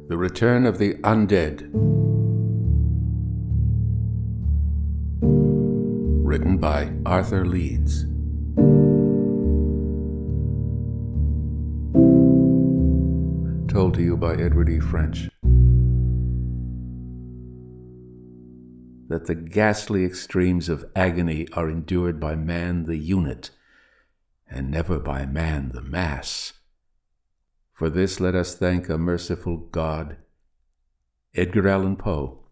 The Return of the Undead. Written by Arthur Leeds. Told to you by Edward E. French. That the ghastly extremes of agony are endured by man the unit, and never by man the mass. For this let us thank a merciful God. Edgar Allan Poe.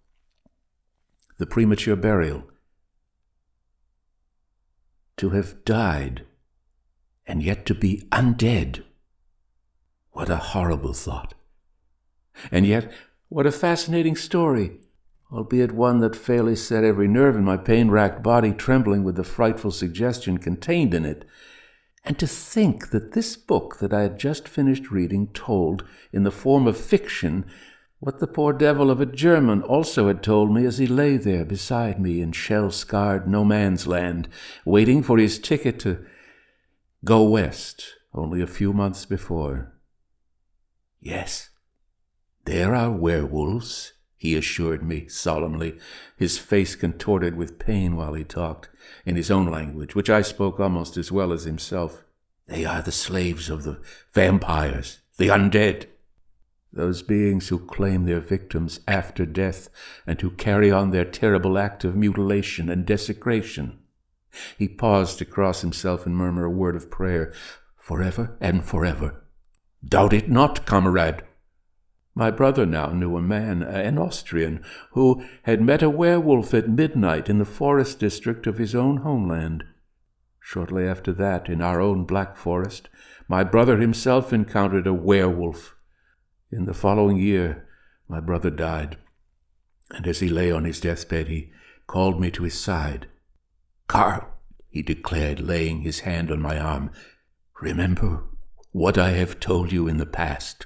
The premature burial. To have died, and yet to be undead. What a horrible thought. And yet, what a fascinating story, albeit one that fairly set every nerve in my pain-racked body trembling with the frightful suggestion contained in it. And to think that this book that I had just finished reading told, in the form of fiction, what the poor devil of a German also had told me as he lay there beside me in shell-scarred no-man's land, waiting for his ticket to go west only a few months before. Yes, there are werewolves, he assured me solemnly, his face contorted with pain while he talked, in his own language, which I spoke almost as well as himself. They are the slaves of the vampires, the undead, those beings who claim their victims after death and who carry on their terrible act of mutilation and desecration. He paused to cross himself and murmur a word of prayer, forever and forever. Doubt it not, comrade. My brother now knew a man, an Austrian, who had met a werewolf at midnight in the forest district of his own homeland. Shortly after that, in our own Black Forest, my brother himself encountered a werewolf. In the following year, my brother died, and as he lay on his deathbed, he called me to his side. Carl, he declared, laying his hand on my arm, remember what I have told you in the past.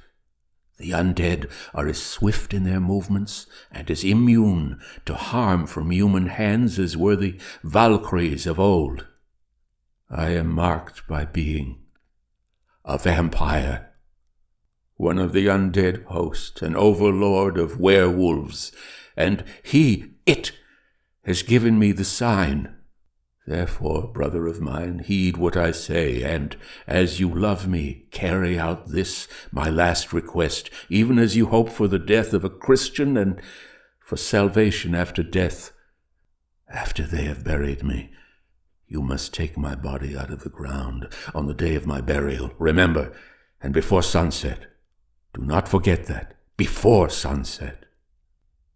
The undead are as swift in their movements and as immune to harm from human hands as were the Valkyries of old. I am marked by being a vampire, one of the undead host, an overlord of werewolves, and it, has given me the sign. Therefore, brother of mine, heed what I say, and, as you love me, carry out this, my last request, even as you hope for the death of a Christian and for salvation after death. After they have buried me, you must take my body out of the ground on the day of my burial, remember, and before sunset. Do not forget that, before sunset.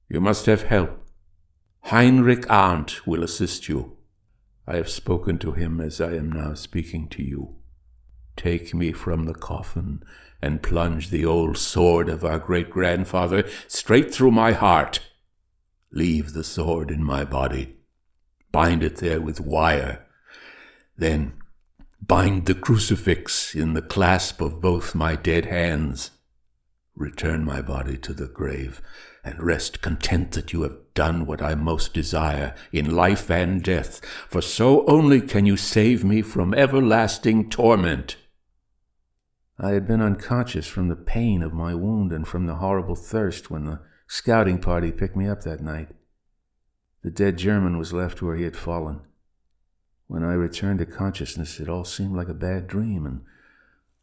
You must have help. Heinrich Arndt will assist you. I have spoken to him as I am now speaking to you. Take me from the coffin and plunge the old sword of our great-grandfather straight through my heart. Leave the sword in my body. Bind it there with wire. Then bind the crucifix in the clasp of both my dead hands. Return my body to the grave, and rest content that you have done what I most desire in life and death, for so only can you save me from everlasting torment. I had been unconscious from the pain of my wound and from the horrible thirst when the scouting party picked me up that night. The dead German was left where he had fallen. When I returned to consciousness, it all seemed like a bad dream, and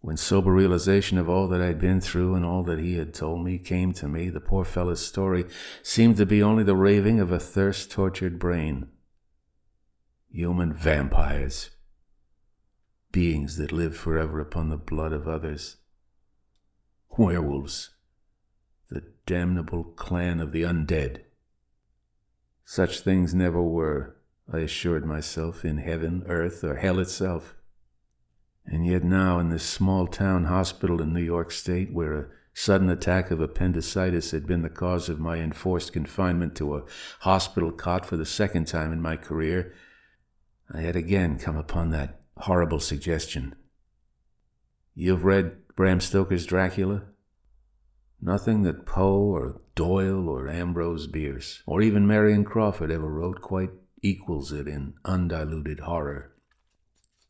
when sober realization of all that I'd been through and all that he had told me came to me, the poor fellow's story seemed to be only the raving of a thirst-tortured brain. Human vampires. Beings that live forever upon the blood of others. Werewolves. The damnable clan of the undead. Such things never were, I assured myself, in heaven, earth, or hell itself. And yet now, in this small-town hospital in New York State, where a sudden attack of appendicitis had been the cause of my enforced confinement to a hospital cot for the second time in my career, I had again come upon that horrible suggestion. You've read Bram Stoker's Dracula? Nothing that Poe or Doyle or Ambrose Bierce, or even Marion Crawford ever wrote quite equals it in undiluted horror.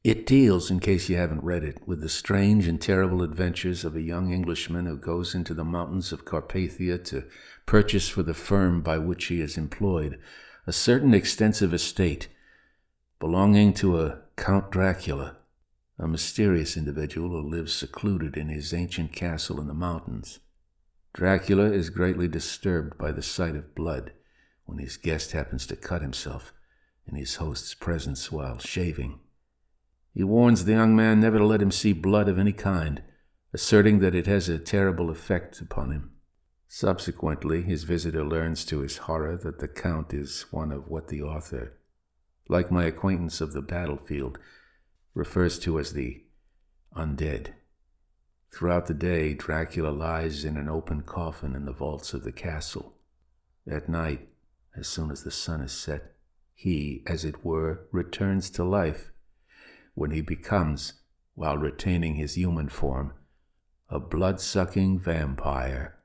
It deals, in case you haven't read it, with the strange and terrible adventures of a young Englishman who goes into the mountains of Carpathia to purchase for the firm by which he is employed a certain extensive estate belonging to a Count Dracula, a mysterious individual who lives secluded in his ancient castle in the mountains. Dracula is greatly disturbed by the sight of blood when his guest happens to cut himself in his host's presence while shaving. He warns the young man never to let him see blood of any kind, asserting that it has a terrible effect upon him. Subsequently, his visitor learns to his horror that the Count is one of what the author, like my acquaintance of the battlefield, refers to as the Undead. Throughout the day, Dracula lies in an open coffin in the vaults of the castle. At night, as soon as the sun is set, he, as it were, returns to life, when he becomes, while retaining his human form, a blood-sucking vampire,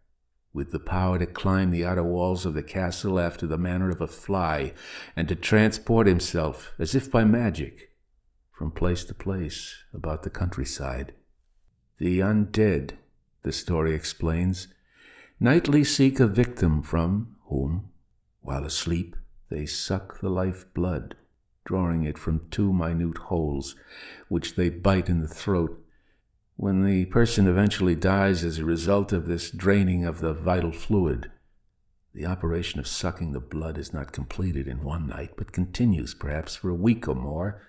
with the power to climb the outer walls of the castle after the manner of a fly, and to transport himself, as if by magic, from place to place about the countryside. The undead, the story explains, nightly seek a victim from whom, while asleep, they suck the life-blood, drawing it from two minute holes, which they bite in the throat. When the person eventually dies as a result of this draining of the vital fluid, the operation of sucking the blood is not completed in one night, but continues perhaps for a week or more.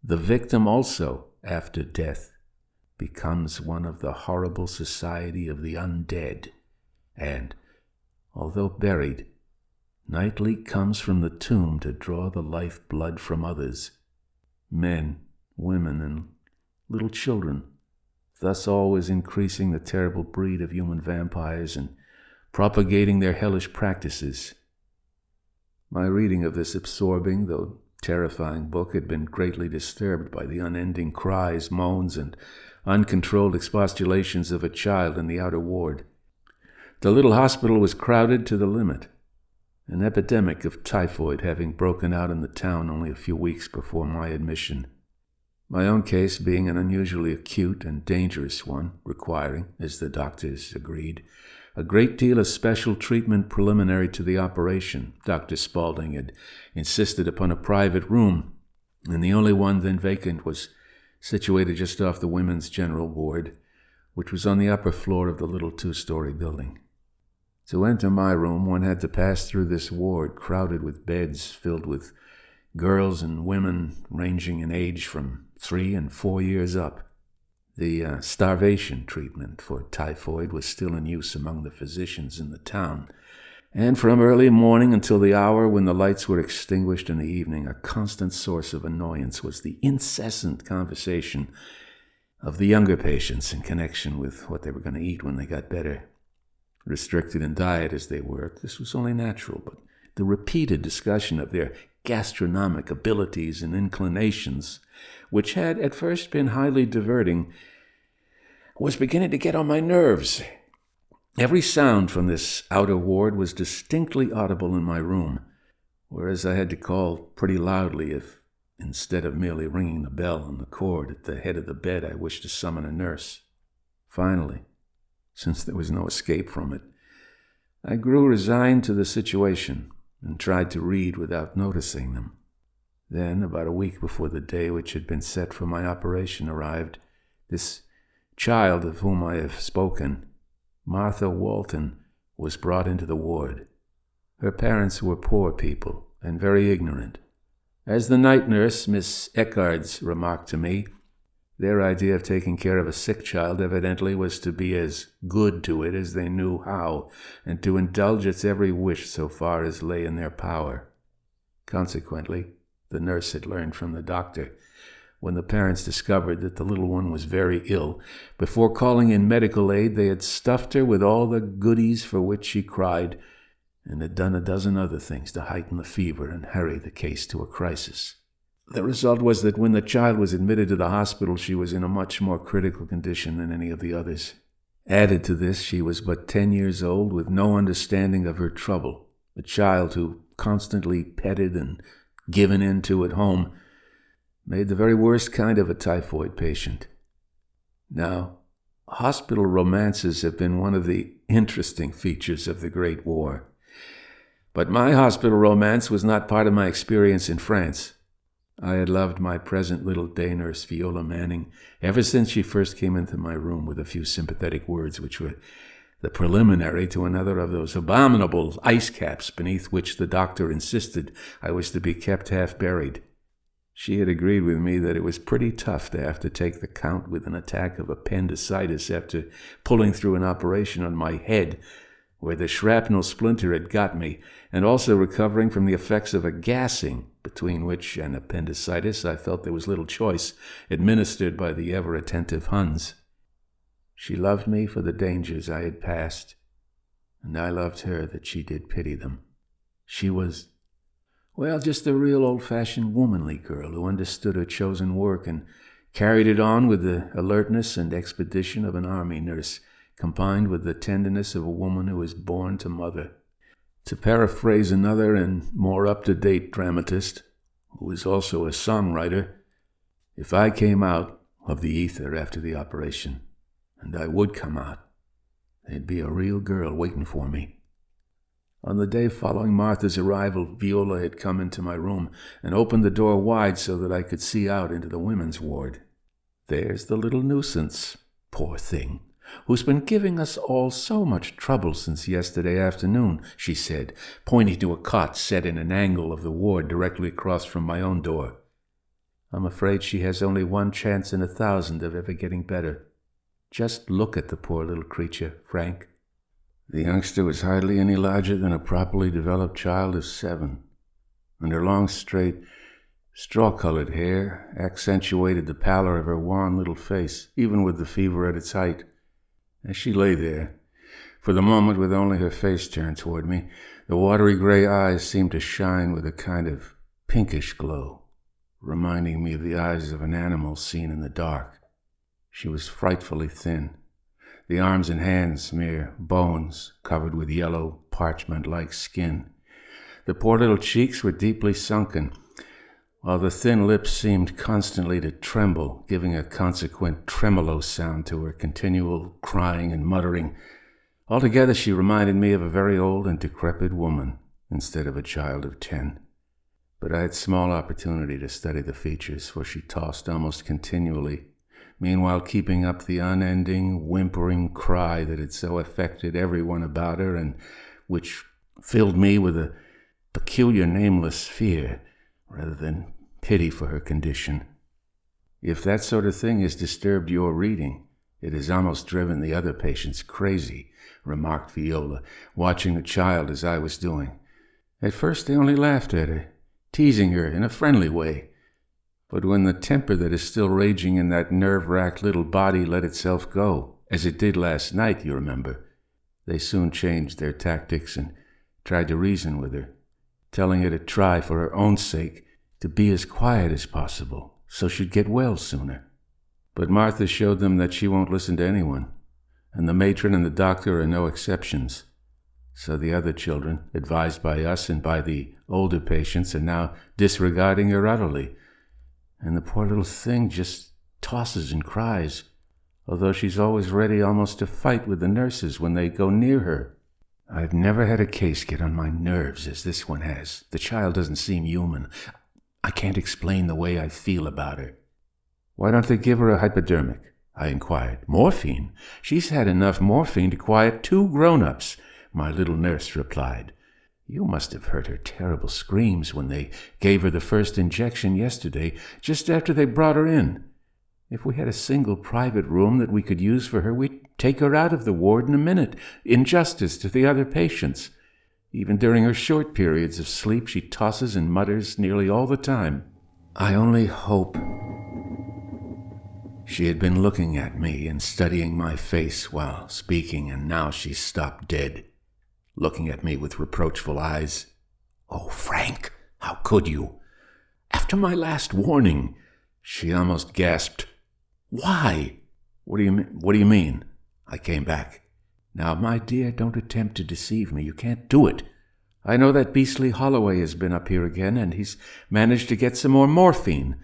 The victim also, after death, becomes one of the horrible society of the undead, and, although buried, nightly comes from the tomb to draw the life-blood from others, men, women, and little children, thus always increasing the terrible breed of human vampires and propagating their hellish practices. My reading of this absorbing, though terrifying book had been greatly disturbed by the unending cries, moans, and uncontrolled expostulations of a child in the outer ward. The little hospital was crowded to the limit, an epidemic of typhoid having broken out in the town only a few weeks before my admission. My own case being an unusually acute and dangerous one, requiring, as the doctors agreed, a great deal of special treatment preliminary to the operation. Dr. Spaulding had insisted upon a private room, and the only one then vacant was situated just off the women's general ward, which was on the upper floor of the little two-story building. To enter my room, one had to pass through this ward crowded with beds filled with girls and women ranging in age from 3 and 4 years up. The starvation treatment for typhoid was still in use among the physicians in the town, and from early morning until the hour when the lights were extinguished in the evening, a constant source of annoyance was the incessant conversation of the younger patients in connection with what they were going to eat when they got better. Restricted in diet as they were, this was only natural, but the repeated discussion of their gastronomic abilities and inclinations, which had at first been highly diverting, was beginning to get on my nerves. Every sound from this outer ward was distinctly audible in my room, whereas I had to call pretty loudly if, instead of merely ringing the bell on the cord at the head of the bed, I wished to summon a nurse. Finally, since there was no escape from it, I grew resigned to the situation and tried to read without noticing them. Then, about a week before the day which had been set for my operation arrived, this child of whom I have spoken, Martha Walton, was brought into the ward. Her parents were poor people and very ignorant. As the night nurse, Miss Eckards, remarked to me, their idea of taking care of a sick child evidently was to be as good to it as they knew how, and to indulge its every wish so far as lay in their power. Consequently, the nurse had learned from the doctor, when the parents discovered that the little one was very ill, before calling in medical aid, they had stuffed her with all the goodies for which she cried, and had done a dozen other things to heighten the fever and hurry the case to a crisis. The result was that when the child was admitted to the hospital, she was in a much more critical condition than any of the others. Added to this, she was but 10 years old, with no understanding of her trouble, a child who, constantly petted and given in to at home, made the very worst kind of a typhoid patient. Now, hospital romances have been one of the interesting features of the Great War. But my hospital romance was not part of my experience in France. I had loved my present little day nurse, Viola Manning, ever since she first came into my room with a few sympathetic words which were the preliminary to another of those abominable ice caps beneath which the doctor insisted I was to be kept half buried. She had agreed with me that it was pretty tough to have to take the count with an attack of appendicitis after pulling through an operation on my head where the shrapnel splinter had got me, and also recovering from the effects of a gassing, between which and appendicitis I felt there was little choice, administered by the ever-attentive Huns. She loved me for the dangers I had passed, and I loved her that she did pity them. She was, well, just a real old-fashioned womanly girl who understood her chosen work and carried it on with the alertness and expedition of an army nurse, combined with the tenderness of a woman who is born to mother. To paraphrase another and more up-to-date dramatist, who is also a songwriter, if I came out of the ether after the operation, and I would come out, there'd be a real girl waiting for me. On the day following Martha's arrival, Viola had come into my room and opened the door wide so that I could see out into the women's ward. There's the little nuisance, poor thing, who's been giving us all so much trouble since yesterday afternoon, she said, pointing to a cot set in an angle of the ward directly across from my own door. I'm afraid she has only one chance in 1,000 of ever getting better. Just look at the poor little creature, Frank. The youngster was hardly any larger than a properly developed child of 7, and her long, straight, straw-colored hair accentuated the pallor of her wan little face, even with the fever at its height. As she lay there, for the moment with only her face turned toward me, the watery gray eyes seemed to shine with a kind of pinkish glow, reminding me of the eyes of an animal seen in the dark. She was frightfully thin, the arms and hands mere bones covered with yellow, parchment-like skin. The poor little cheeks were deeply sunken, while the thin lips seemed constantly to tremble, giving a consequent tremolo sound to her continual crying and muttering. Altogether she reminded me of a very old and decrepit woman, instead of a child of 10. But I had small opportunity to study the features, for she tossed almost continually, meanwhile keeping up the unending, whimpering cry that had so affected everyone about her and which filled me with a peculiar nameless fear rather than pity for her condition. If that sort of thing has disturbed your reading, it has almost driven the other patients crazy, remarked Viola, watching the child as I was doing. At first they only laughed at her, teasing her in a friendly way. But when the temper that is still raging in that nerve-racked little body let itself go, as it did last night, you remember, they soon changed their tactics and tried to reason with her, telling her to try for her own sake to be as quiet as possible so she'd get well sooner. But Martha showed them that she won't listen to anyone, and the matron and the doctor are no exceptions. So the other children, advised by us and by the older patients, are now disregarding her utterly. And the poor little thing just tosses and cries, although she's always ready almost to fight with the nurses when they go near her. I've never had a case get on my nerves as this one has. The child doesn't seem human. I can't explain the way I feel about her. Why don't they give her a hypodermic? I inquired. Morphine? She's had enough morphine to quiet 2 grown-ups, my little nurse replied. You must have heard her terrible screams when they gave her the first injection yesterday, just after they brought her in. If we had a single private room that we could use for her, we'd take her out of the ward in a minute, in justice to the other patients. Even during her short periods of sleep, she tosses and mutters nearly all the time. I only hope... She had been looking at me and studying my face while speaking, and now she stopped dead, looking at me with reproachful eyes. Oh, Frank, how could you? After my last warning, she almost gasped. Why? What do you mean? I came back. Now, my dear, don't attempt to deceive me. You can't do it. I know that beastly Holloway has been up here again, and he's managed to get some more morphine.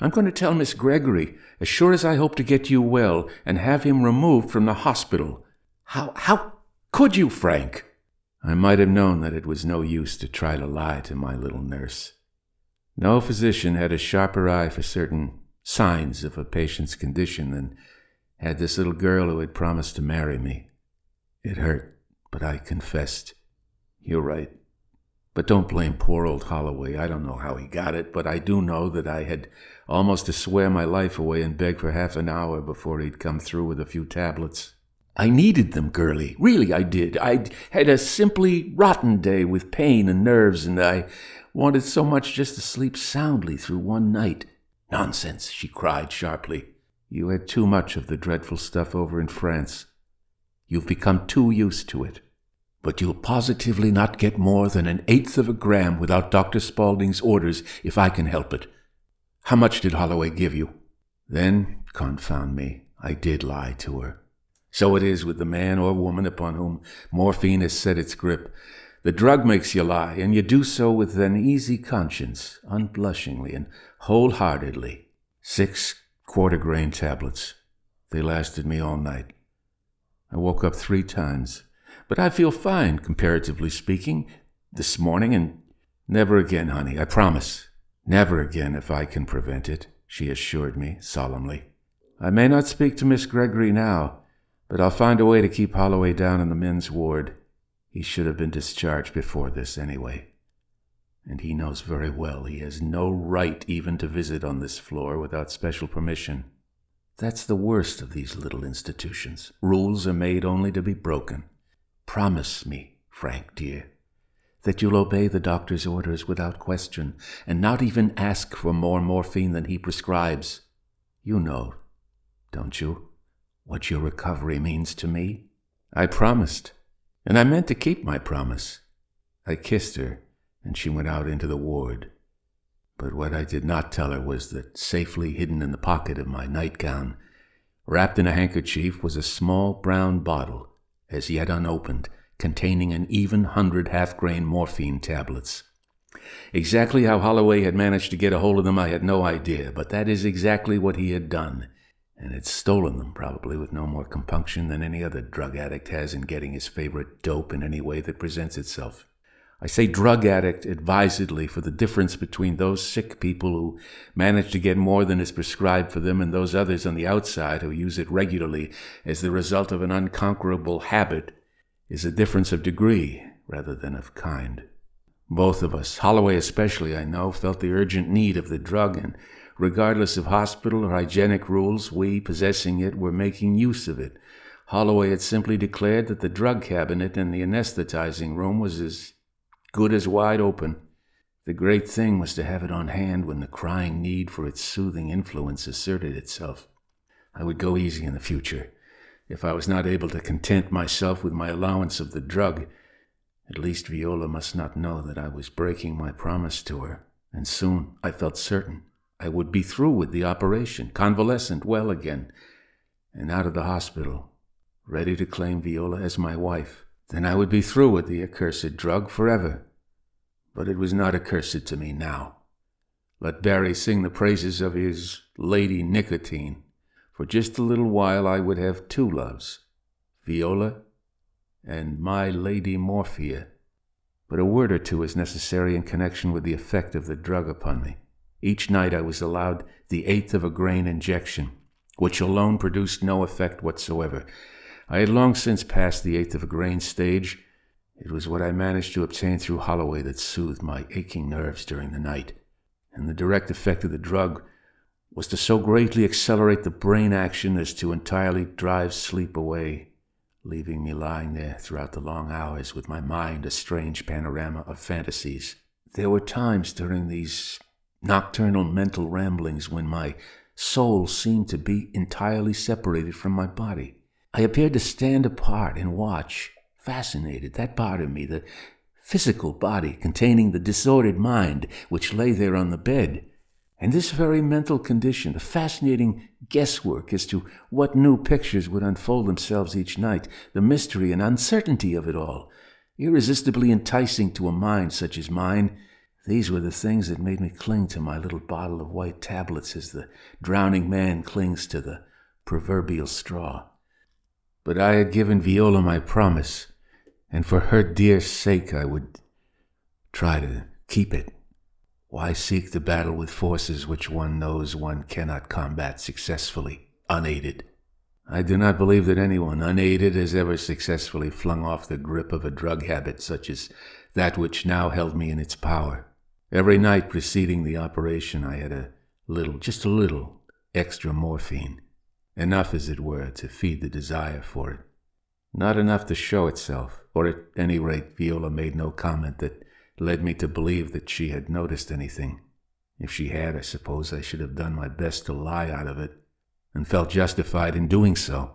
I'm going to tell Miss Gregory, as sure as I hope to get you well and have him removed from the hospital. How could you, Frank? I might have known that it was no use to try to lie to my little nurse. No physician had a sharper eye for certain signs of a patient's condition than had this little girl who had promised to marry me. It hurt, but I confessed. You're right. But don't blame poor old Holloway. I don't know how he got it, but I do know that I had almost to swear my life away and beg for half an hour before he'd come through with a few tablets. I needed them, girlie. Really, I did. I'd had a simply rotten day with pain and nerves, and I wanted so much just to sleep soundly through one night. Nonsense, she cried sharply. You had too much of the dreadful stuff over in France. You've become too used to it. But you'll positively not get more than 1/8 of a gram without Dr. Spaulding's orders if I can help it. How much did Holloway give you? Then, confound me, I did lie to her. So it is with the man or woman upon whom morphine has set its grip. The drug makes you lie, and you do so with an easy conscience, unblushingly and wholeheartedly. 6 quarter-grain tablets. They lasted me all night. I woke up 3 times. But I feel fine, comparatively speaking, this morning, and never again, honey, I promise. Never again if I can prevent it, she assured me solemnly. I may not speak to Miss Gregory now, but I'll find a way to keep Holloway down in the men's ward. He should have been discharged before this anyway. And he knows very well he has no right even to visit on this floor without special permission. That's the worst of these little institutions. Rules are made only to be broken. Promise me, Frank, dear, that you'll obey the doctor's orders without question, and not even ask for more morphine than he prescribes. You know, don't you, what your recovery means to me? I promised, and I meant to keep my promise. I kissed her, and she went out into the ward. But what I did not tell her was that safely hidden in the pocket of my nightgown, wrapped in a handkerchief, was a small brown bottle, as yet unopened, containing an even 100 half-grain morphine tablets. Exactly how Holloway had managed to get a hold of them I had no idea, but that is exactly what he had done, and had stolen them probably with no more compunction than any other drug addict has in getting his favorite dope in any way that presents itself. I say drug addict advisedly, for the difference between those sick people who manage to get more than is prescribed for them and those others on the outside who use it regularly as the result of an unconquerable habit is a difference of degree rather than of kind. Both of us, Holloway especially, I know, felt the urgent need of the drug, and regardless of hospital or hygienic rules, we, possessing it, were making use of it. Holloway had simply declared that the drug cabinet in the anesthetizing room was as good as wide open. The great thing was to have it on hand when the crying need for its soothing influence asserted itself. I would go easy in the future. If I was not able to content myself with my allowance of the drug, at least Viola must not know that I was breaking my promise to her, and soon, I felt certain, I would be through with the operation, convalescent, well again, and out of the hospital, ready to claim Viola as my wife. Then I would be through with the accursed drug forever. But it was not accursed to me now. Let Barry sing the praises of his lady nicotine. For just a little while I would have 2 loves, Viola and my lady Morphia. But a word or two is necessary in connection with the effect of the drug upon me. Each night I was allowed the 1/8 of a grain injection, which alone produced no effect whatsoever. I had long since passed the 1/8 of a grain stage. It was what I managed to obtain through Holloway that soothed my aching nerves during the night, and the direct effect of the drug was to so greatly accelerate the brain action as to entirely drive sleep away, leaving me lying there throughout the long hours with my mind a strange panorama of fantasies. There were times during these nocturnal mental ramblings when my soul seemed to be entirely separated from my body. I appeared to stand apart and watch, fascinated, that part of me, the physical body containing the disordered mind which lay there on the bed. And this very mental condition, the fascinating guesswork as to what new pictures would unfold themselves each night, the mystery and uncertainty of it all, irresistibly enticing to a mind such as mine, These were the things that made me cling to my little bottle of white tablets as the drowning man clings to the proverbial straw. But I had given Viola my promise, and for her dear sake I would try to keep it. Why seek the battle with forces which one knows one cannot combat successfully, unaided? I do not believe that anyone unaided has ever successfully flung off the grip of a drug habit such as that which now held me in its power. Every night preceding the operation I had just a little, extra morphine. Enough, as it were, to feed the desire for it. Not enough to show itself, or at any rate Viola made no comment that led me to believe that she had noticed anything. If she had, I suppose I should have done my best to lie out of it, and felt justified in doing so.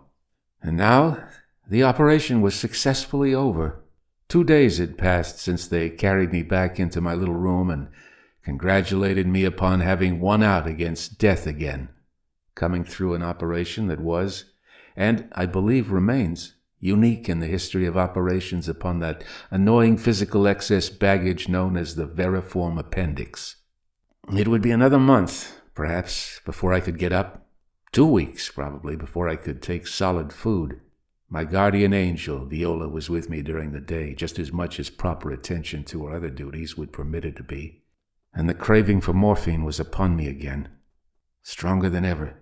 And now the operation was successfully over. 2 days had passed since they carried me back into my little room and congratulated me upon having won out against death again, coming through an operation that was, and I believe remains, unique in the history of operations upon that annoying physical excess baggage known as the veriform appendix. It would be another month, perhaps, before I could get up. 2 weeks, probably, before I could take solid food. My guardian angel, Viola, was with me during the day, just as much as proper attention to her other duties would permit it to be. And the craving for morphine was upon me again, stronger than ever.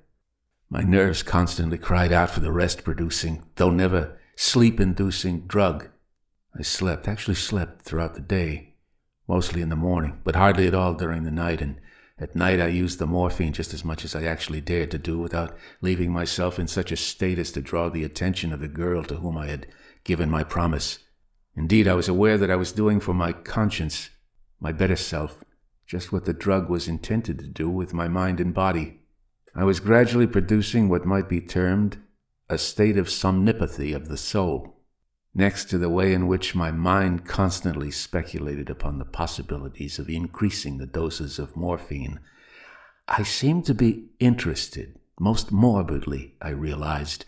My nerves constantly cried out for the rest-producing, though never sleep-inducing drug. I actually slept throughout the day, mostly in the morning, but hardly at all during the night, and at night I used the morphine just as much as I actually dared to do without leaving myself in such a state as to draw the attention of the girl to whom I had given my promise. Indeed, I was aware that I was doing for my conscience, my better self, just what the drug was intended to do with my mind and body. I was gradually producing what might be termed a state of somnipathy of the soul. Next to the way in which my mind constantly speculated upon the possibilities of increasing the doses of morphine, I seemed to be interested, most morbidly, I realized,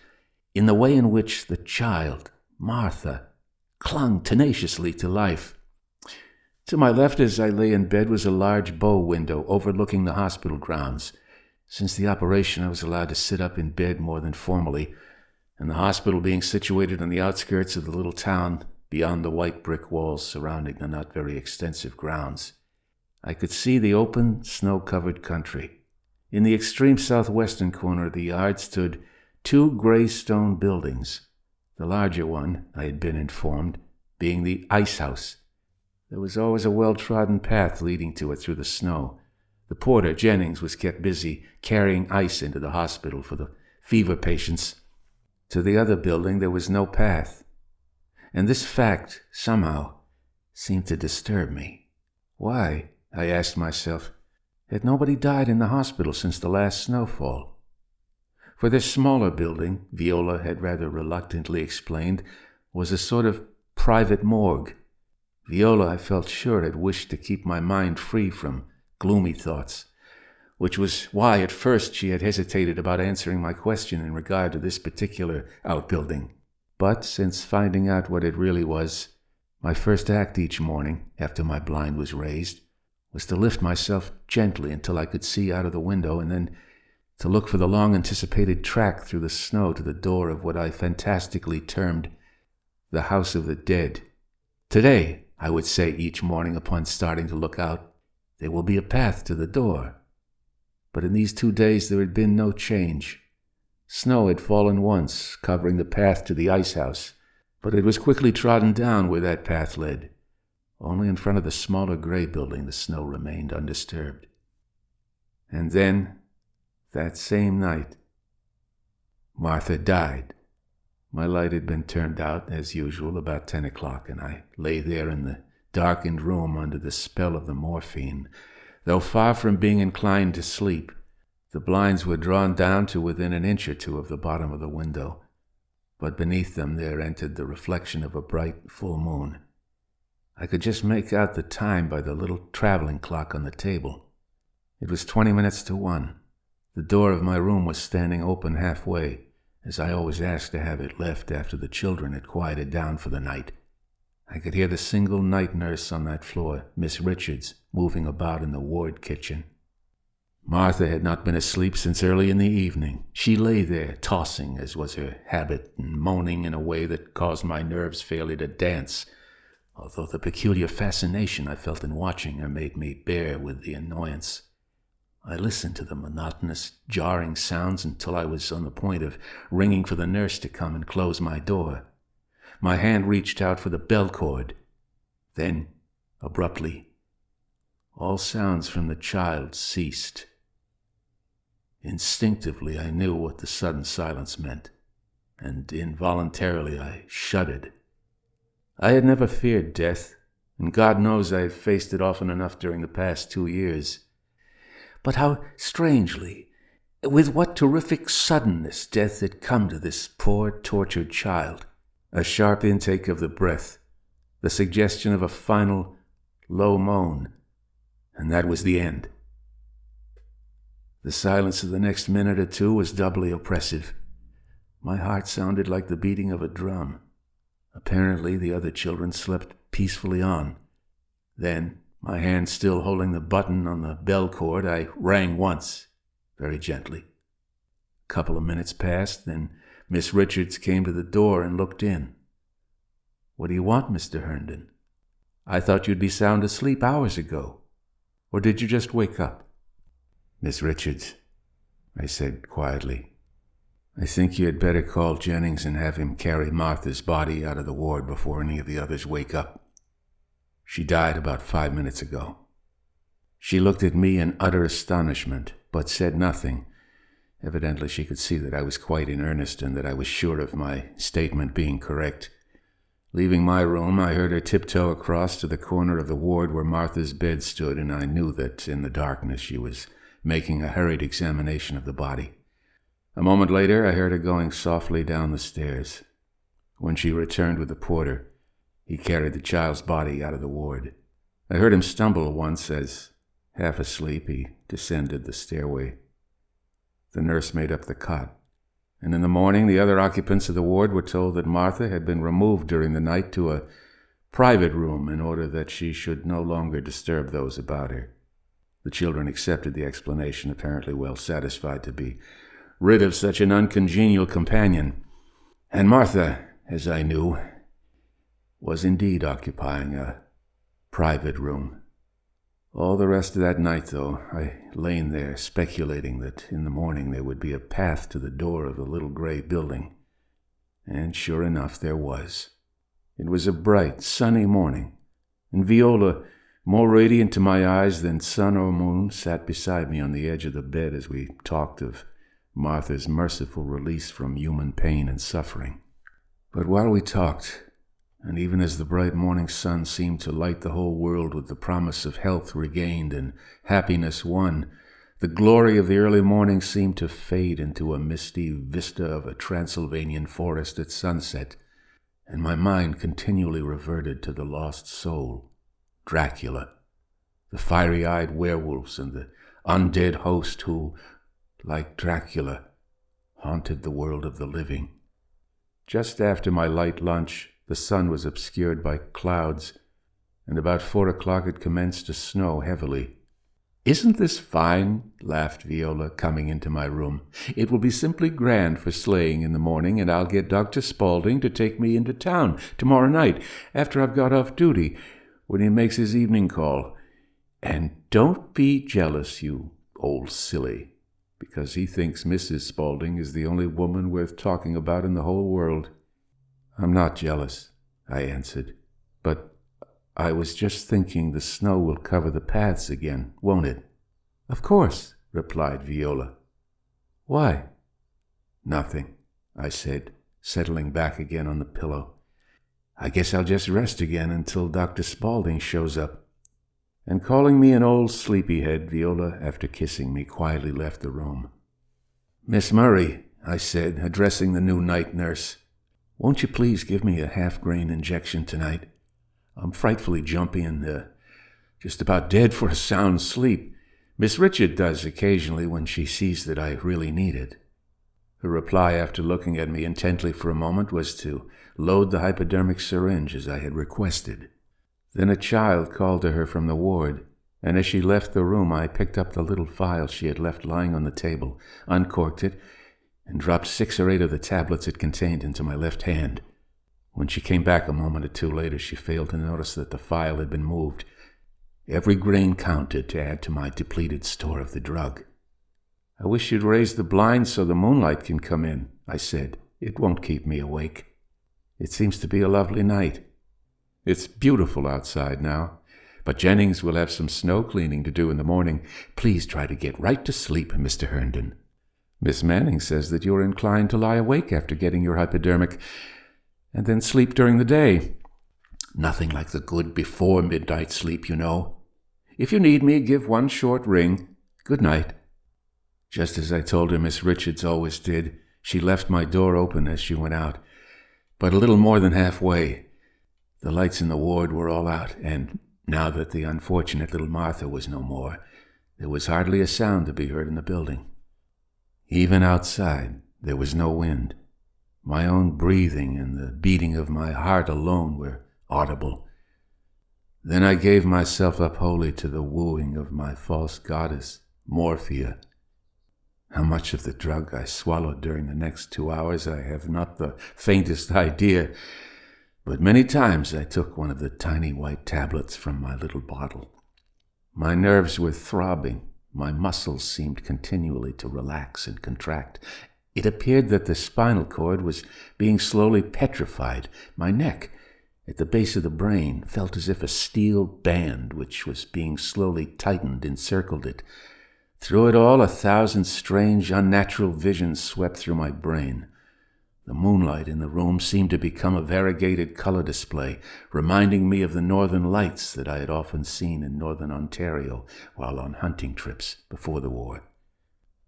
in the way in which the child, Martha, clung tenaciously to life. To my left as I lay in bed was a large bow window overlooking the hospital grounds. Since the operation, I was allowed to sit up in bed more than formerly, and the hospital being situated on the outskirts of the little town beyond the white brick walls surrounding the not very extensive grounds, I could see the open, snow-covered country. In the extreme southwestern corner of the yard stood 2 gray stone buildings, the larger one, I had been informed, being the ice house. There was always a well-trodden path leading to it through the snow. The porter, Jennings, was kept busy carrying ice into the hospital for the fever patients. To the other building there was no path, and this fact, somehow, seemed to disturb me. Why, I asked myself, had nobody died in the hospital since the last snowfall? For this smaller building, Viola had rather reluctantly explained, was a sort of private morgue. Viola, I felt sure, had wished to keep my mind free from gloomy thoughts, which was why at first she had hesitated about answering my question in regard to this particular outbuilding. But since finding out what it really was, my first act each morning, after my blind was raised, was to lift myself gently until I could see out of the window, and then to look for the long-anticipated track through the snow to the door of what I fantastically termed the House of the Dead. Today, I would say each morning upon starting to look out, there will be a path to the door. But in these 2 days there had been no change. Snow had fallen once, covering the path to the ice house, but it was quickly trodden down where that path led. Only in front of the smaller gray building the snow remained undisturbed. And then, that same night, Martha died. My light had been turned out, as usual, about 10 o'clock, and I lay there in the darkened room under the spell of the morphine. Though far from being inclined to sleep, the blinds were drawn down to within an inch or two of the bottom of the window, but beneath them there entered the reflection of a bright full moon. I could just make out the time by the little traveling clock on the table. It was 20 minutes to 1. The door of my room was standing open halfway, as I always asked to have it left after the children had quieted down for the night. I could hear the single night nurse on that floor, Miss Richards, moving about in the ward kitchen. Martha had not been asleep since early in the evening. She lay there, tossing, as was her habit, and moaning in a way that caused my nerves fairly to dance, although the peculiar fascination I felt in watching her made me bear with the annoyance. I listened to the monotonous, jarring sounds until I was on the point of ringing for the nurse to come and close my door. My hand reached out for the bell cord. Then, abruptly, all sounds from the child ceased. Instinctively, I knew what the sudden silence meant, and involuntarily I shuddered. I had never feared death, and God knows I have faced it often enough during the past 2 years. But how strangely, with what terrific suddenness death had come to this poor, tortured child. A sharp intake of the breath, the suggestion of a final, low moan, and that was the end. The silence of the next minute or two was doubly oppressive. My heart sounded like the beating of a drum. Apparently, the other children slept peacefully on. Then, my hand still holding the button on the bell cord, I rang once, very gently. A couple of minutes passed, then Miss Richards came to the door and looked in. "What do you want, Mr. Herndon? I thought you'd be sound asleep hours ago. Or did you just wake up?" "Miss Richards," I said quietly, "I think you had better call Jennings and have him carry Martha's body out of the ward before any of the others wake up. She died about 5 minutes ago." She looked at me in utter astonishment, but said nothing. Evidently she could see that I was quite in earnest and that I was sure of my statement being correct. Leaving my room, I heard her tiptoe across to the corner of the ward where Martha's bed stood, and I knew that in the darkness she was making a hurried examination of the body. A moment later, I heard her going softly down the stairs. When she returned with the porter, he carried the child's body out of the ward. I heard him stumble once as, half asleep, he descended the stairway. The nurse made up the cot, and in the morning the other occupants of the ward were told that Martha had been removed during the night to a private room in order that she should no longer disturb those about her. The children accepted the explanation, apparently well satisfied to be rid of such an uncongenial companion. And Martha, as I knew, was indeed occupying a private room. All the rest of that night, though, I lay there speculating that in the morning there would be a path to the door of the little gray building. And sure enough, there was. It was a bright, sunny morning, and Viola, more radiant to my eyes than sun or moon, sat beside me on the edge of the bed as we talked of Martha's merciful release from human pain and suffering. But while we talked, and even as the bright morning sun seemed to light the whole world with the promise of health regained and happiness won, the glory of the early morning seemed to fade into a misty vista of a Transylvanian forest at sunset, and my mind continually reverted to the lost soul, Dracula, the fiery-eyed werewolves and the undead host who, like Dracula, haunted the world of the living. Just after my light lunch, the sun was obscured by clouds, and about 4 o'clock it commenced to snow heavily. "Isn't this fine?" laughed Viola, coming into my room. "It will be simply grand for sleighing in the morning, and I'll get Dr. Spaulding to take me into town tomorrow night, after I've got off duty, when he makes his evening call. And don't be jealous, you old silly, because he thinks Mrs. Spaulding is the only woman worth talking about in the whole world." "I'm not jealous," I answered, "but I was just thinking the snow will cover the paths again, won't it?" "Of course," replied Viola. "Why?" "Nothing," I said, settling back again on the pillow. "I guess I'll just rest again until Dr. Spaulding shows up." And calling me an old sleepyhead, Viola, after kissing me, quietly left the room. "Miss Murray," I said, addressing the new night nurse, "won't you please give me a half-grain injection tonight? I'm frightfully jumpy and just about dead for a sound sleep. Miss Richard does occasionally when she sees that I really need it." Her reply, after looking at me intently for a moment, was to load the hypodermic syringe as I had requested. Then a child called to her from the ward, and as she left the room, I picked up the little vial she had left lying on the table, uncorked it, and dropped 6 or 8 of the tablets it contained into my left hand. When she came back a moment or two later, she failed to notice that the vial had been moved. Every grain counted to add to my depleted store of the drug. "I wish you'd raise the blinds so the moonlight can come in," I said. "It won't keep me awake. It seems to be a lovely night. It's beautiful outside now, but Jennings will have some snow cleaning to do in the morning. Please try to get right to sleep, Mr. Herndon. Miss Manning says that you're inclined to lie awake after getting your hypodermic, and then sleep during the day. Nothing like the good before midnight sleep, you know. If you need me, give one short ring. Good night." Just as I told her Miss Richards always did, she left my door open as she went out, but a little more than halfway. The lights in the ward were all out, and now that the unfortunate little Martha was no more, there was hardly a sound to be heard in the building. Even outside, there was no wind. My own breathing and the beating of my heart alone were audible. Then I gave myself up wholly to the wooing of my false goddess, Morphia. How much of the drug I swallowed during the next 2 hours I have not the faintest idea, but many times I took one of the tiny white tablets from my little bottle. My nerves were throbbing. My muscles seemed continually to relax and contract. It appeared that the spinal cord was being slowly petrified. My neck, at the base of the brain, felt as if a steel band which was being slowly tightened encircled it. Through it all, 1,000 strange, unnatural visions swept through my brain. The moonlight in the room seemed to become a variegated color display, reminding me of the northern lights that I had often seen in northern Ontario while on hunting trips before the war.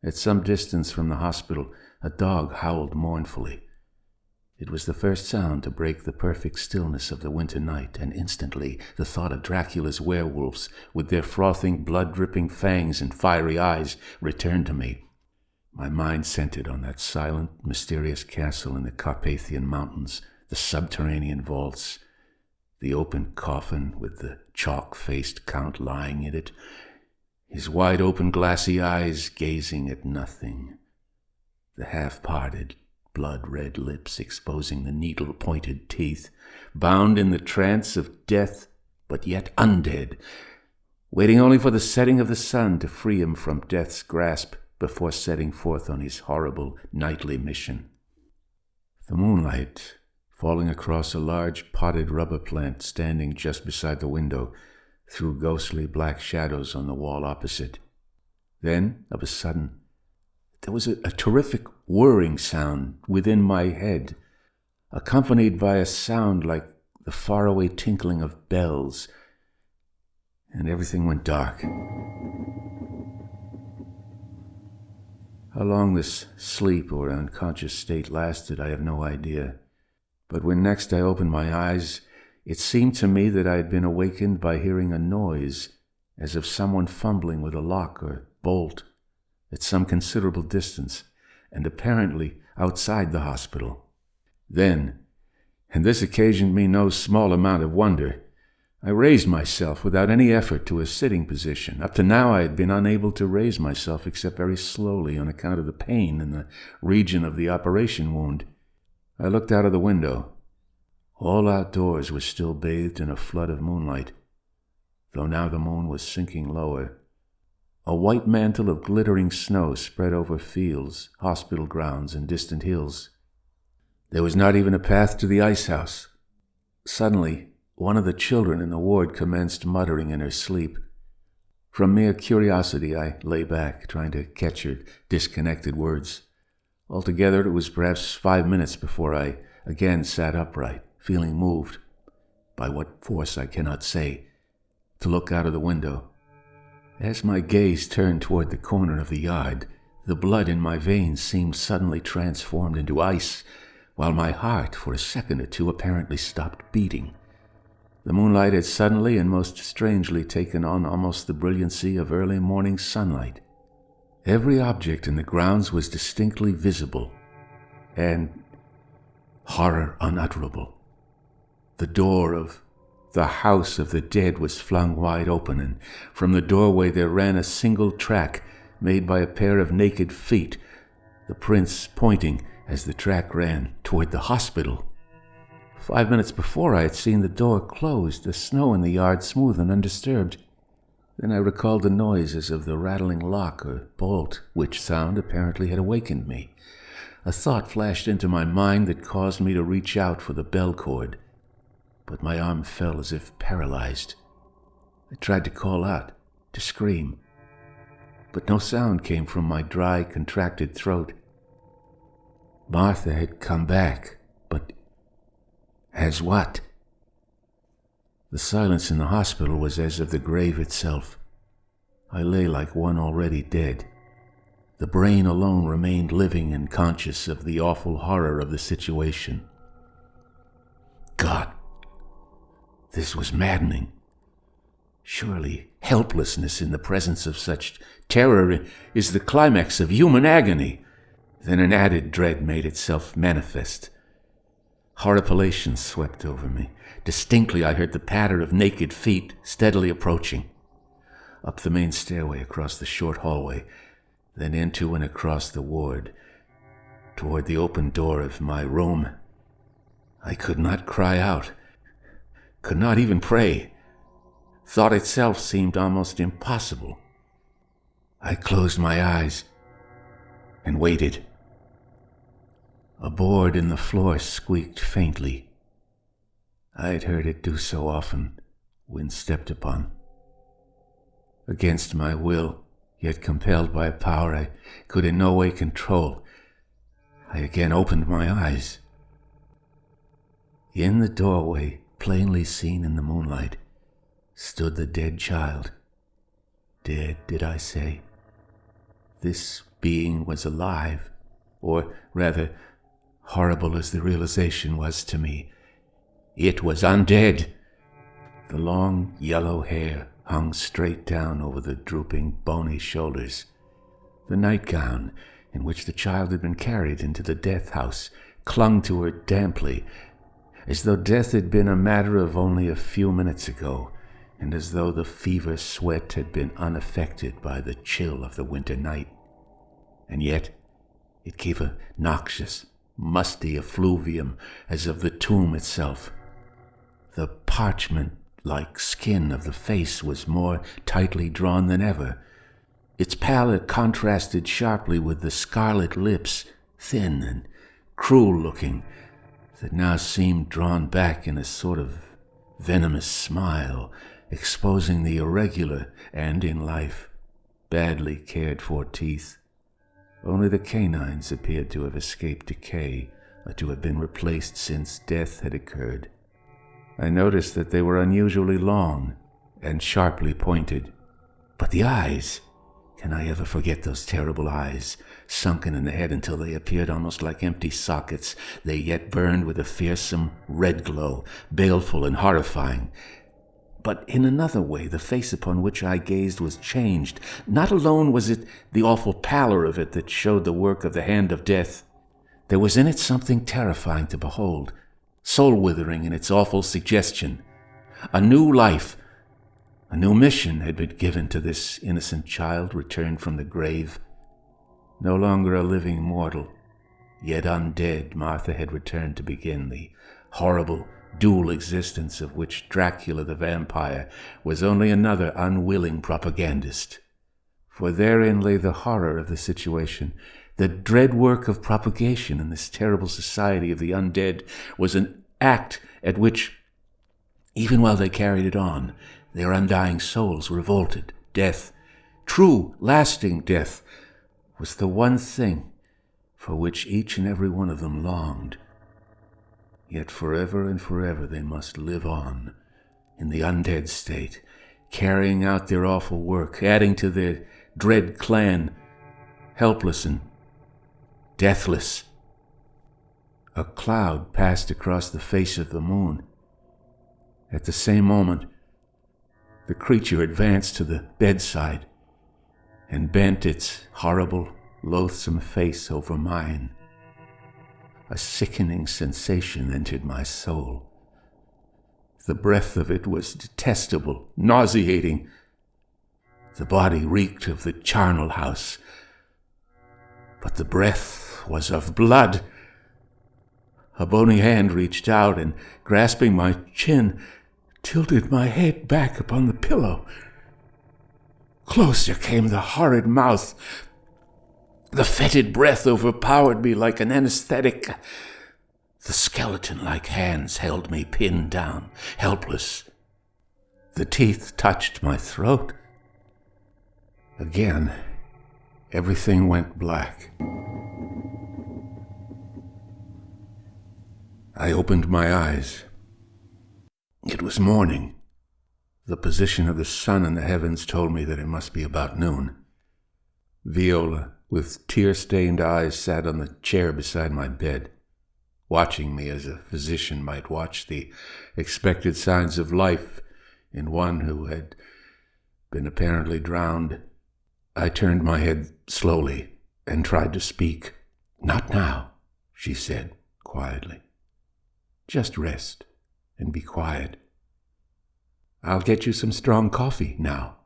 At some distance from the hospital, a dog howled mournfully. It was the first sound to break the perfect stillness of the winter night, and instantly the thought of Dracula's werewolves, with their frothing, blood-dripping fangs and fiery eyes, returned to me. My mind centered on that silent, mysterious castle in the Carpathian Mountains, the subterranean vaults, the open coffin with the chalk-faced Count lying in it, his wide-open glassy eyes gazing at nothing, the half-parted, blood-red lips exposing the needle-pointed teeth, bound in the trance of death, but yet undead, waiting only for the setting of the sun to free him from death's grasp before setting forth on his horrible nightly mission. The moonlight, falling across a large potted rubber plant standing just beside the window, threw ghostly black shadows on the wall opposite. Then, of a sudden, there was a terrific whirring sound within my head, accompanied by a sound like the faraway tinkling of bells, and everything went dark. How long this sleep or unconscious state lasted, I have no idea. But when next I opened my eyes, it seemed to me that I had been awakened by hearing a noise, as of someone fumbling with a lock or bolt, at some considerable distance, and apparently outside the hospital. Then, and this occasioned me no small amount of wonder, I raised myself without any effort to a sitting position. Up to now I had been unable to raise myself except very slowly on account of the pain in the region of the operation wound. I looked out of the window. All outdoors was still bathed in a flood of moonlight, though now the moon was sinking lower. A white mantle of glittering snow spread over fields, hospital grounds, and distant hills. There was not even a path to the ice house. Suddenly, one of the children in the ward commenced muttering in her sleep. From mere curiosity, I lay back, trying to catch her disconnected words. Altogether, it was perhaps 5 minutes before I again sat upright, feeling moved, by what force I cannot say, to look out of the window. As my gaze turned toward the corner of the yard, the blood in my veins seemed suddenly transformed into ice, while my heart, for a second or two, apparently stopped beating. The moonlight had suddenly and most strangely taken on almost the brilliancy of early morning sunlight. Every object in the grounds was distinctly visible, and horror unutterable. The door of the house of the dead was flung wide open, and from the doorway there ran a single track made by a pair of naked feet, the prints pointing as the track ran toward the hospital. 5 minutes before I had seen the door closed, the snow in the yard smooth and undisturbed. Then I recalled the noises of the rattling lock or bolt, which sound apparently had awakened me. A thought flashed into my mind that caused me to reach out for the bell cord, but my arm fell as if paralyzed. I tried to call out, to scream, but no sound came from my dry, contracted throat. Martha had come back, but as what? The silence in the hospital was as of the grave itself. I lay like one already dead. The brain alone remained living and conscious of the awful horror of the situation. God, this was maddening. Surely helplessness in the presence of such terror is the climax of human agony. Then an added dread made itself manifest. Horripilation swept over me. Distinctly I heard the patter of naked feet steadily approaching. Up the main stairway, across the short hallway, then into and across the ward, toward the open door of my room. I could not cry out, could not even pray. Thought itself seemed almost impossible. I closed my eyes and waited. A board in the floor squeaked faintly. I had heard it do so often when stepped upon. Against my will, yet compelled by a power I could in no way control, I again opened my eyes. In the doorway, plainly seen in the moonlight, stood the dead child. Dead, did I say? This being was alive, or rather, horrible as the realization was to me, it was undead. The long yellow hair hung straight down over the drooping, bony shoulders. The nightgown in which the child had been carried into the death house clung to her damply, as though death had been a matter of only a few minutes ago, and as though the fever sweat had been unaffected by the chill of the winter night. And yet it gave a noxious, musty effluvium as of the tomb itself. The parchment-like skin of the face was more tightly drawn than ever. Its pallor contrasted sharply with the scarlet lips, thin and cruel-looking, that now seemed drawn back in a sort of venomous smile, exposing the irregular and, in life, badly cared-for teeth. Only the canines appeared to have escaped decay, or to have been replaced since death had occurred. I noticed that they were unusually long and sharply pointed. But the eyes! Can I ever forget those terrible eyes, sunken in the head until they appeared almost like empty sockets? They yet burned with a fearsome red glow, baleful and horrifying. But in another way, the face upon which I gazed was changed. Not alone was it the awful pallor of it that showed the work of the hand of death. There was in it something terrifying to behold, soul-withering in its awful suggestion. A new life, a new mission had been given to this innocent child returned from the grave. No longer a living mortal, yet undead, Martha had returned to begin the horrible dual existence of which Dracula the vampire was only another unwilling propagandist. For therein lay the horror of the situation. The dread work of propagation in this terrible society of the undead was an act at which, even while they carried it on, their undying souls revolted. Death, true, lasting death, was the one thing for which each and every one of them longed. Yet forever and forever they must live on in the undead state, carrying out their awful work, adding to their dread clan, helpless and deathless. A cloud passed across the face of the moon. At the same moment, the creature advanced to the bedside and bent its horrible, loathsome face over mine. A sickening sensation entered my soul. The breath of it was detestable, nauseating. The body reeked of the charnel house, but the breath was of blood. A bony hand reached out and, grasping my chin, tilted my head back upon the pillow. Closer came the horrid mouth. The fetid breath overpowered me like an anesthetic. The skeleton-like hands held me pinned down, helpless. The teeth touched my throat. Again, everything went black. I opened my eyes. It was morning. The position of the sun in the heavens told me that it must be about noon. Viola, with tear-stained eyes, sat on the chair beside my bed, watching me as a physician might watch the expected signs of life in one who had been apparently drowned. I turned my head slowly and tried to speak. "Not now," she said quietly. "Just rest and be quiet. I'll get you some strong coffee now.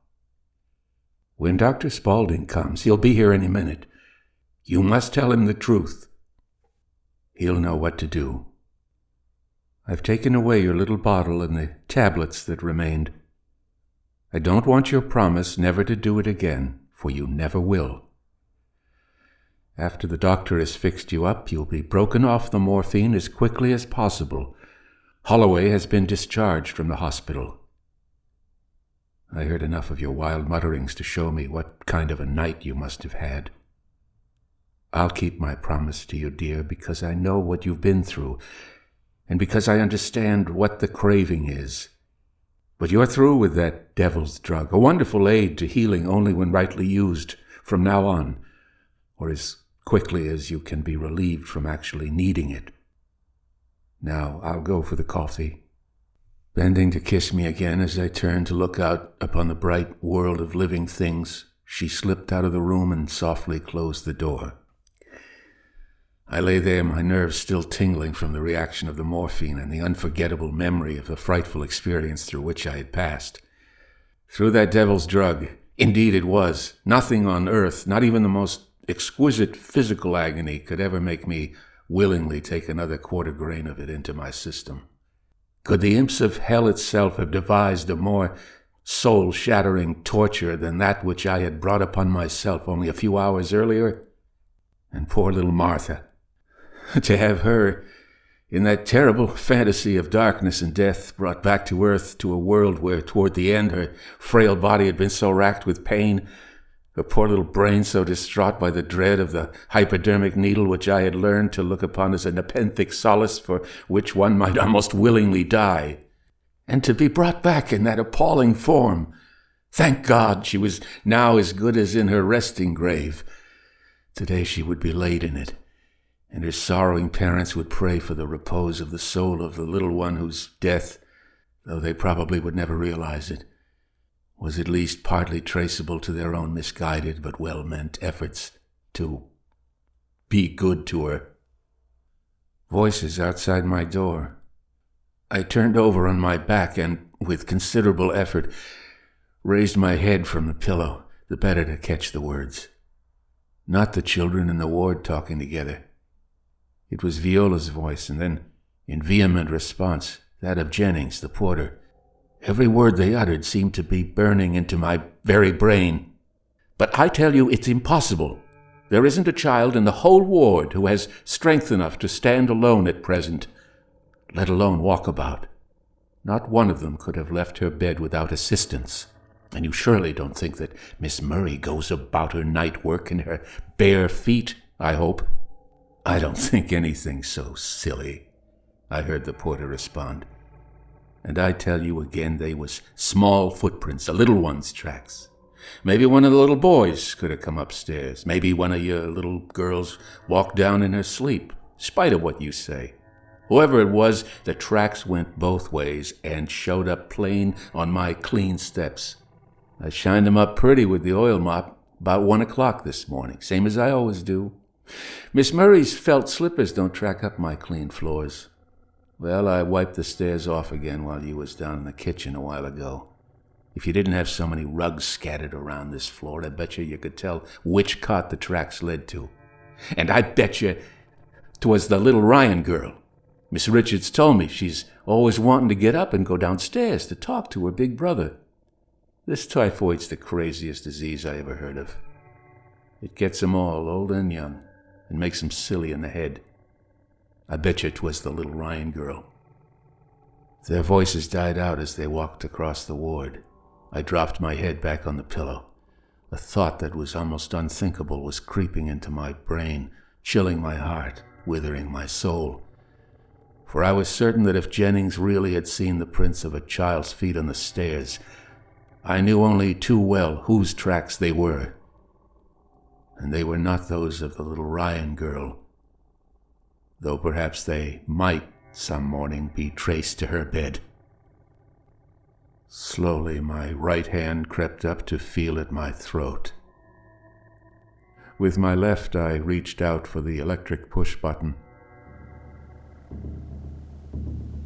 When Dr. Spaulding comes, he'll be here any minute. You must tell him the truth. He'll know what to do. I've taken away your little bottle and the tablets that remained. I don't want your promise never to do it again, for you never will. After the doctor has fixed you up, you'll be broken off the morphine as quickly as possible. Holloway has been discharged from the hospital. I heard enough of your wild mutterings to show me what kind of a night you must have had. I'll keep my promise to you, dear, because I know what you've been through, and because I understand what the craving is. But you're through with that devil's drug, a wonderful aid to healing only when rightly used from now on, or as quickly as you can be relieved from actually needing it. Now I'll go for the coffee." Bending to kiss me again as I turned to look out upon the bright world of living things, she slipped out of the room and softly closed the door. I lay there, my nerves still tingling from the reaction of the morphine and the unforgettable memory of the frightful experience through which I had passed. Through that devil's drug, indeed it was. Nothing on earth, not even the most exquisite physical agony, could ever make me willingly take another quarter grain of it into my system. Could the imps of hell itself have devised a more soul-shattering torture than that which I had brought upon myself only a few hours earlier? And poor little Martha. To have her, in that terrible fantasy of darkness and death, brought back to earth, to a world where toward the end her frail body had been so racked with pain, her poor little brain so distraught by the dread of the hypodermic needle which I had learned to look upon as a nepenthic solace for which one might almost willingly die. And to be brought back in that appalling form. Thank God she was now as good as in her resting grave. Today she would be laid in it, and her sorrowing parents would pray for the repose of the soul of the little one whose death, though they probably would never realize it, was at least partly traceable to their own misguided but well-meant efforts to be good to her. Voices outside my door. I turned over on my back and, with considerable effort, raised my head from the pillow, the better to catch the words. Not the children in the ward talking together. It was Viola's voice, and then, in vehement response, that of Jennings, the porter. Every word they uttered seemed to be burning into my very brain. "But I tell you it's impossible. There isn't a child in the whole ward who has strength enough to stand alone at present, let alone walk about. Not one of them could have left her bed without assistance. And you surely don't think that Miss Murray goes about her night work in her bare feet, I hope?" "I don't think anything so silly," I heard the porter respond. "And I tell you again, they was small footprints, a little one's tracks. Maybe one of the little boys could have come upstairs. Maybe one of your little girls walked down in her sleep, spite of what you say. Whoever it was, the tracks went both ways and showed up plain on my clean steps. I shined them up pretty with the oil mop about 1 o'clock this morning, same as I always do. Miss Murray's felt slippers don't track up my clean floors. Well, I wiped the stairs off again while you was down in the kitchen a while ago. If you didn't have so many rugs scattered around this floor, I bet you could tell which cot the tracks led to. And I bet you 'twas the little Ryan girl. Miss Richards told me she's always wanting to get up and go downstairs to talk to her big brother. This typhoid's the craziest disease I ever heard of. It gets 'em all, old and young, and makes 'em silly in the head. I bet you 'twas the little Ryan girl. Their voices died out as they walked across the ward. I dropped my head back on the pillow. A thought that was almost unthinkable was creeping into my brain, chilling my heart, withering my soul. For I was certain that if Jennings really had seen the prints of a child's feet on the stairs, I knew only too well whose tracks they were. And they were not those of the little Ryan girl, though perhaps they might some morning be traced to her bed. Slowly my right hand crept up to feel at my throat. With my left I reached out for the electric push button.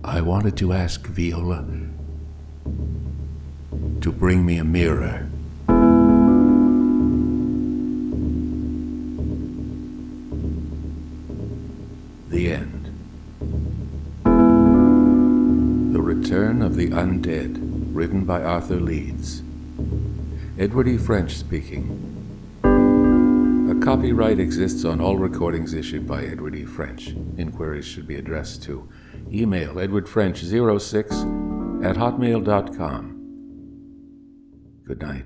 I wanted to ask Viola to bring me a mirror. The end. The Return of the Undead, written by Arthur Leeds. Edward E. French speaking. A copyright exists on all recordings issued by Edward E. French. Inquiries should be addressed to email edwardfrench06@hotmail.com. Good night.